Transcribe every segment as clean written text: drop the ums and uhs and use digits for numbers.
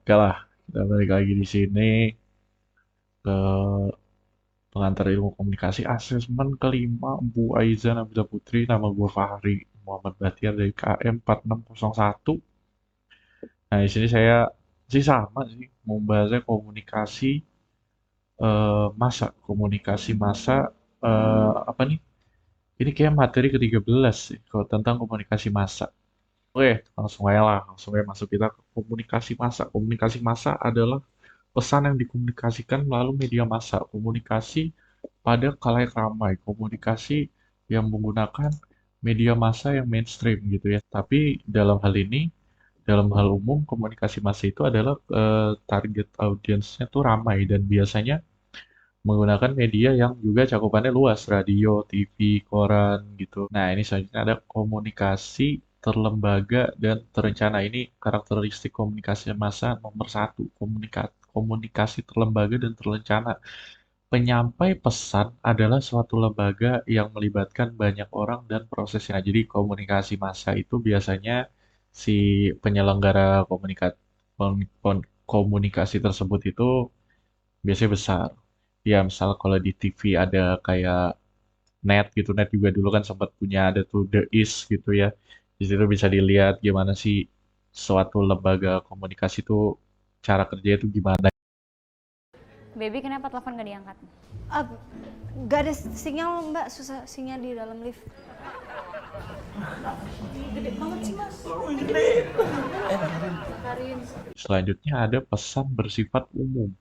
Oke lah, kita balik lagi di sini ke pengantar ilmu komunikasi asesmen kelima Bu Aiza Nabila Putri, nama gue Fahri Muhammad Batiar dari KM 4601. Nah, di sini saya sih sama sih mau bahasnya komunikasi massa apa nih? Ini kayak materi ke-13 sih kalau tentang komunikasi massa. Oke, langsung aja lah, langsung aja masuk kita ke komunikasi massa. Komunikasi massa adalah pesan yang dikomunikasikan melalui media massa, komunikasi pada khalayak ramai, komunikasi yang menggunakan media massa yang mainstream gitu ya. Tapi dalam hal ini, dalam hal umum, komunikasi massa itu adalah target audiensnya tuh ramai dan biasanya menggunakan media yang juga cakupannya luas, radio, TV, koran gitu. Nah, ini selanjutnya ada komunikasi terlembaga dan terencana. Ini karakteristik komunikasi massa nomor satu, komunikasi terlembaga dan terencana. Penyampai pesan adalah suatu lembaga yang melibatkan banyak orang dan prosesnya. Jadi komunikasi massa itu biasanya si penyelenggara komunikasi tersebut itu biasanya besar. Ya, misal kalau di TV ada kayak net gitu, net juga dulu kan sempat punya ada tuh The Is gitu ya. Di situ bisa dilihat gimana sih suatu lembaga komunikasi itu cara kerja itu gimana. Baby, kenapa telepon gak diangkat? Uh, gak ada sinyal mbak, susah sinyal di dalam lift. Gede banget sih mas. Selanjutnya ada pesan bersifat umum.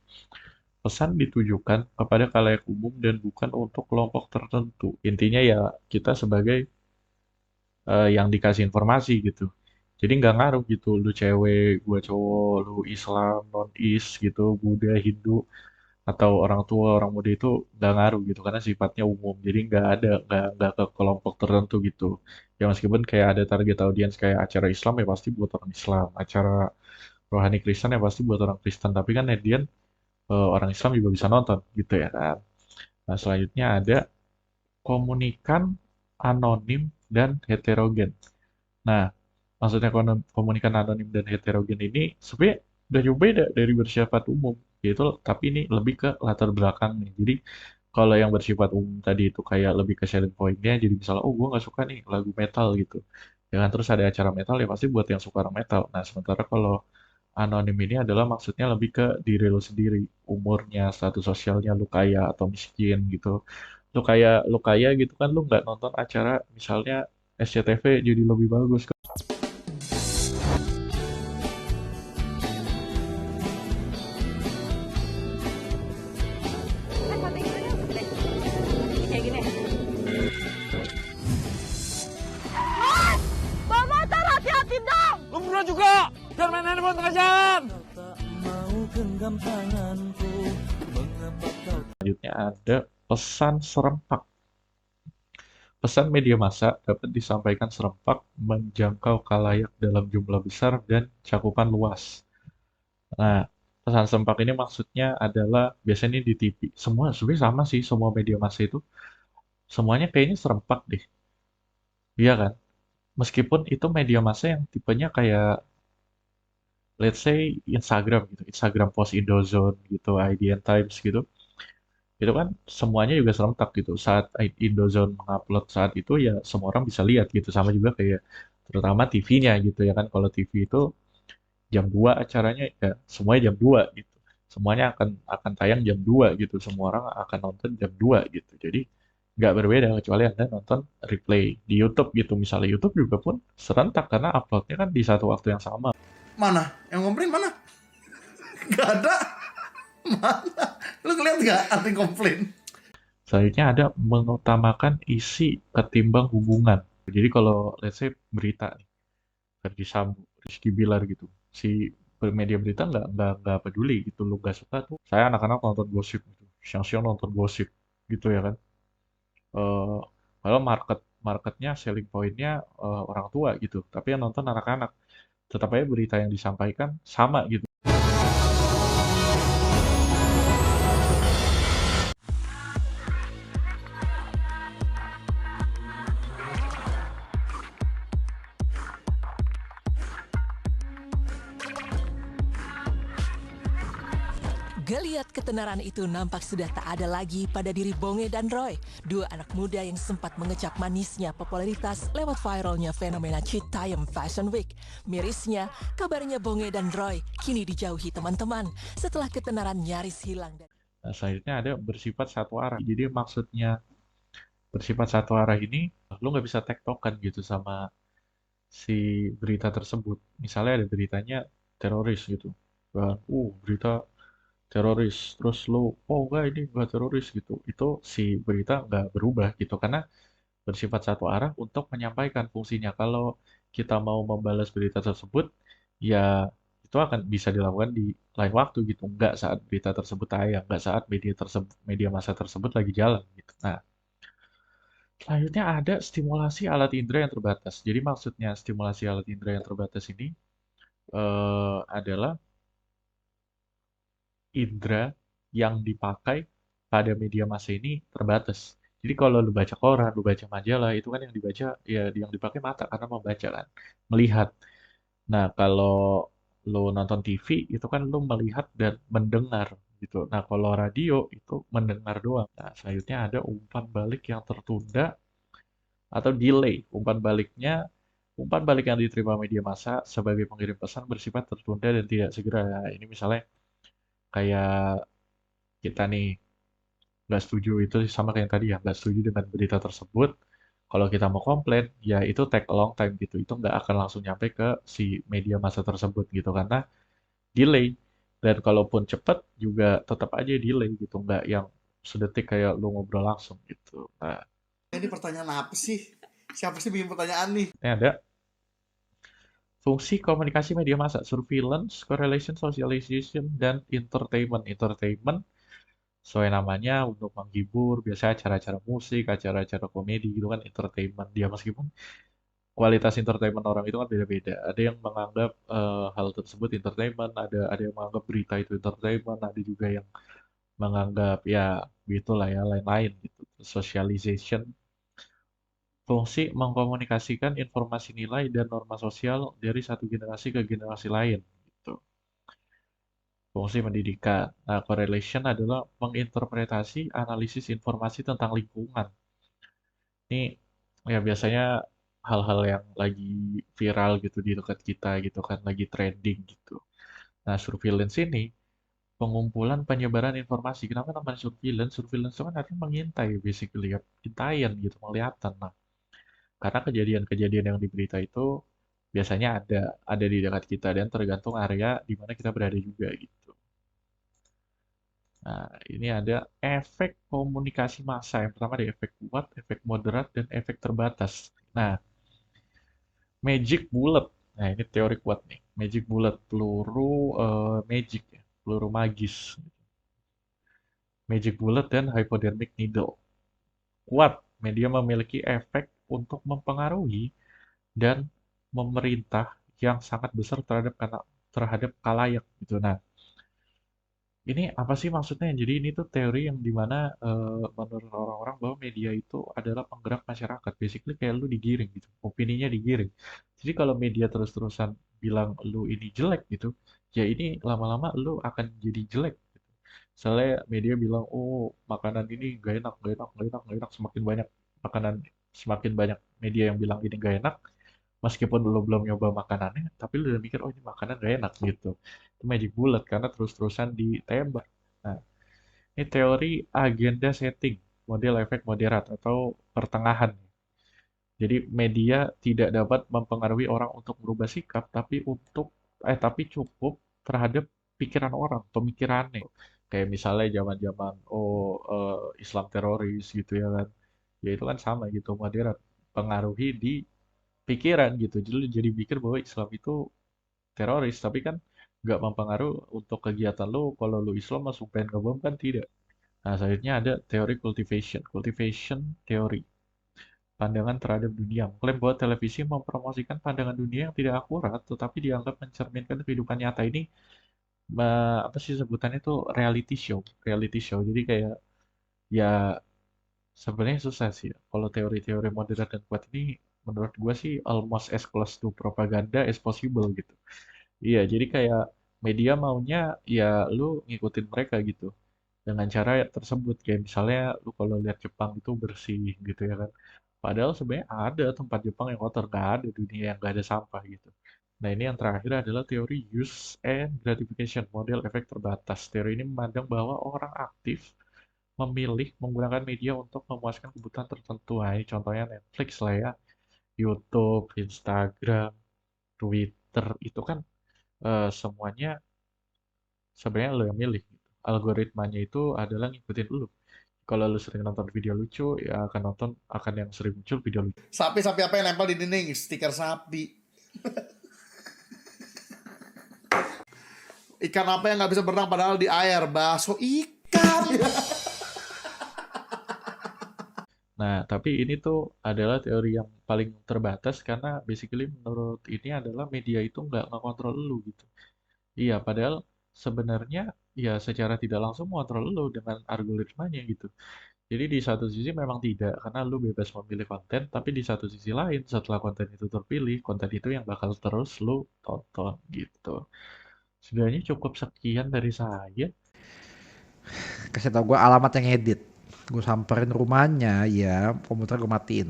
Pesan ditujukan kepada khalayak umum dan bukan untuk kelompok tertentu. Intinya ya kita sebagai yang dikasih informasi gitu. Jadi nggak ngaruh gitu, lu cewek, gua cowok, lu Islam, non-Is gitu, Buddha, Hindu, atau orang tua, orang muda itu nggak ngaruh gitu, karena sifatnya umum. Jadi nggak ke kelompok tertentu gitu. Ya meskipun kayak ada target audiens kayak acara Islam ya pasti buat orang Islam, acara rohani Kristen ya pasti buat orang Kristen. Tapi kan Edian orang Islam juga bisa nonton gitu ya kan. Nah selanjutnya ada komunikan anonim dan heterogen. Nah, maksudnya komunikan anonim dan heterogen ini sebenarnya udah jauh beda dari bersifat umum, yaitu tapi ini lebih ke latar belakangnya. Jadi kalau yang bersifat umum tadi itu kayak lebih ke selling point-nya, jadi misalnya, oh gue nggak suka nih lagu metal gitu. Ya kan, terus ada acara metal ya pasti buat yang suka orang metal. Nah, sementara kalau anonim ini adalah maksudnya lebih ke diri lo sendiri, umurnya, status sosialnya, lu kaya atau miskin gitu. Lu kaya gitu kan, lu nggak nonton acara misalnya SCTV jadi lebih bagus. Kayak gini. Bawa motor hati-hati dong. Lu berdua juga. Jangan main handphone tengah jalan. Selanjutnya ada pesan serempak. Pesan media massa dapat disampaikan serempak, menjangkau khalayak dalam jumlah besar dan cakupan luas. Nah, pesan serempak ini maksudnya adalah biasanya di TV. Semua sebenarnya sama sih, semua media massa itu semuanya kayaknya serempak deh. Iya kan? Meskipun itu media massa yang tipenya kayak let's say Instagram gitu, Instagram post Indozone gitu, IDN Times gitu. Itu kan semuanya juga serentak gitu. Saat Indozone mengupload saat itu ya semua orang bisa lihat gitu. Sama juga kayak terutama TV-nya gitu ya kan. Kalau TV itu jam 2 acaranya ya semuanya jam 2 gitu. Semuanya akan tayang jam 2 gitu. Semua orang akan nonton jam 2 gitu. Jadi nggak berbeda kecuali Anda nonton replay di YouTube gitu. Misalnya YouTube juga pun serentak karena uploadnya kan di satu waktu yang sama. Mana? Yang komplain mana? Gak ada. Mana? Lu ngeliat gak arti komplain? Selanjutnya ada mengutamakan isi ketimbang hubungan. Jadi kalau let's say berita nih, Verdi Sambo, Rizky Bilar gitu, si media berita nggak peduli gitu, lu nggak suka tuh. Saya anak-anak nonton gosip gitu, siang-siang nonton gosip gitu ya kan. Eh Padahal marketnya selling pointnya orang tua gitu, tapi yang nonton anak-anak. Tetap aja berita yang disampaikan sama gitu. Geliat ketenaran itu nampak sudah tak ada lagi pada diri Bonge dan Roy, dua anak muda yang sempat mengecap manisnya popularitas lewat viralnya fenomena Citayam Fashion Week. Mirisnya, kabarnya Bonge dan Roy kini dijauhi teman-teman setelah ketenaran nyaris hilang. Nah, selanjutnya ada bersifat satu arah. Jadi maksudnya bersifat satu arah ini, lu nggak bisa tektokan gitu sama si berita tersebut. Misalnya ada beritanya teroris gitu. Dan, berita teroris. Terus lu, oh enggak ini enggak teroris gitu. Itu si berita nggak berubah gitu. Karena bersifat satu arah untuk menyampaikan fungsinya. Kalau kita mau membalas berita tersebut, ya itu akan bisa dilakukan di lain waktu gitu. Nggak saat berita tersebut tayang, nggak saat media massa tersebut lagi jalan gitu. Nah, selanjutnya ada stimulasi alat indera yang terbatas. Jadi maksudnya stimulasi alat indera yang terbatas ini adalah indera yang dipakai pada media massa ini terbatas. Jadi kalau lu baca koran, lu baca majalah, itu kan yang dibaca, ya yang dipakai mata karena membaca kan, melihat. Nah, kalau lu nonton TV, itu kan lu melihat dan mendengar gitu. Nah, kalau radio itu mendengar doang. Nah, selanjutnya ada umpan balik yang tertunda atau delay. Umpan balik yang diterima media massa sebagai pengirim pesan bersifat tertunda dan tidak segera. Nah, ini misalnya kayak kita nih nggak setuju itu sama kayak yang tadi ya, nggak setuju dengan berita tersebut. Kalau kita mau komplain, ya itu take a long time gitu. Itu nggak akan langsung nyampe ke si media massa tersebut gitu karena delay. Dan kalaupun cepet juga tetap aja delay gitu, nggak yang sedetik kayak lu ngobrol langsung gitu. Nah, Ini pertanyaan apa sih? Siapa sih bikin pertanyaan nih? ini ada fungsi komunikasi media massa, surveillance, correlation, socialization, dan entertainment. Entertainment sesuai namanya untuk menghibur, biasanya acara-acara musik, acara-acara komedi gitu kan entertainment dia meskipun kualitas entertainment orang itu kan beda-beda. Ada yang menganggap hal tersebut entertainment, ada yang menganggap berita itu entertainment, ada juga yang menganggap ya gitulah ya lain-lain gitu. Socialization, fungsi mengkomunikasikan informasi nilai dan norma sosial dari satu generasi ke generasi lain gitu. Fungsi pendidikan. Nah, correlation adalah menginterpretasi analisis informasi tentang lingkungan. Ini ya biasanya hal-hal yang lagi viral gitu di dekat kita gitu kan, lagi trending gitu. Nah, surveillance ini pengumpulan penyebaran informasi. Kenapa namanya surveillance? Surveillance itu kan artinya mengintai, basically ya, intaian gitu, melihatan. Nah, karena kejadian-kejadian yang di berita itu biasanya ada di dekat kita dan tergantung area di mana kita berada juga gitu. Nah, ini ada efek komunikasi massa. Yang pertama ada efek kuat, efek moderat, dan efek terbatas. Nah, magic bullet. Nah, ini teori kuat nih. Magic bullet, peluru magic ya, peluru magis. Magic bullet dan hypodermic needle. Kuat, media memiliki efek untuk mempengaruhi dan memerintah yang sangat besar terhadap kalayak gitu. Nah, ini apa sih maksudnya? Jadi ini tuh teori yang dimana menurut orang-orang bahwa media itu adalah penggerak masyarakat. Basically kayak lu digiring gitu, opininya digiring. Jadi kalau media terus-terusan bilang lu ini jelek gitu, ya ini lama-lama lu akan jadi jelek. Gitu. Misalnya media bilang, oh makanan ini gak enak, gak enak, gak enak, gak enak. Makanan, semakin banyak media yang bilang ini gak enak, meskipun lo belum nyoba makanannya, tapi lo udah mikir, oh ini makanan gak enak gitu. Itu magic bullet karena terus-terusan ditembak. Nah, ini teori agenda setting, model efek moderat atau pertengahan. Jadi media tidak dapat mempengaruhi orang untuk merubah sikap, tapi cukup terhadap pikiran orang, pemikirannya. Kayak misalnya zaman-zaman Islam teroris gitu ya kan. Ya itu kan sama gitu, moderat. Pengaruhi di pikiran gitu. Jadi lu jadi pikir bahwa Islam itu teroris, tapi kan nggak mempengaruhi untuk kegiatan lo. Kalau lu Islam masuk pengen ngebom kan tidak. Nah, selanjutnya ada teori cultivation. Cultivation teori. Pandangan terhadap dunia. Mengklaim bahwa televisi mempromosikan pandangan dunia yang tidak akurat, tetapi dianggap mencerminkan kehidupan nyata ini, apa sih sebutannya itu reality show. Reality show. Jadi kayak, ya sebenarnya susah sih. Kalau teori-teori moderat dan kuat ini, menurut gue sih almost as close to propaganda as possible gitu. Iya, jadi kayak Media maunya ya lu ngikutin mereka gitu dengan cara tersebut, kayak misalnya lu kalau lihat Jepang itu bersih gitu ya kan, padahal sebenarnya ada tempat Jepang yang kotor, nggak ada dunia yang nggak ada sampah gitu. Nah, ini yang terakhir adalah teori use and gratification, model efek terbatas. Teori ini memandang bahwa orang aktif memilih menggunakan media untuk memuaskan kebutuhan tertentu. Nah, ini contohnya Netflix lah ya, YouTube, Instagram, Twitter, itu kan semuanya sebenarnya lo yang milih gitu. Algoritmanya itu adalah ngikutin lu. Kalau lu sering nonton video lucu, ya akan yang sering muncul video lucu. Sapi apa yang nempel di dinding? Stiker sapi. Ikan apa yang nggak bisa berenang padahal di air? Bakso ikan. Nah, tapi ini tuh adalah teori yang paling terbatas karena basically menurut ini adalah media itu nggak ngekontrol lu gitu. Iya, padahal sebenarnya ya secara tidak langsung mengontrol lu dengan algoritmanya gitu. Jadi di satu sisi memang tidak, karena lu bebas memilih konten, tapi di satu sisi lain setelah konten itu terpilih, konten itu yang bakal terus lu tonton gitu. Sebenarnya cukup sekian dari saya. Kasih tau gue alamat yang edit. Gue samperin rumahnya, ya komputer gue matiin.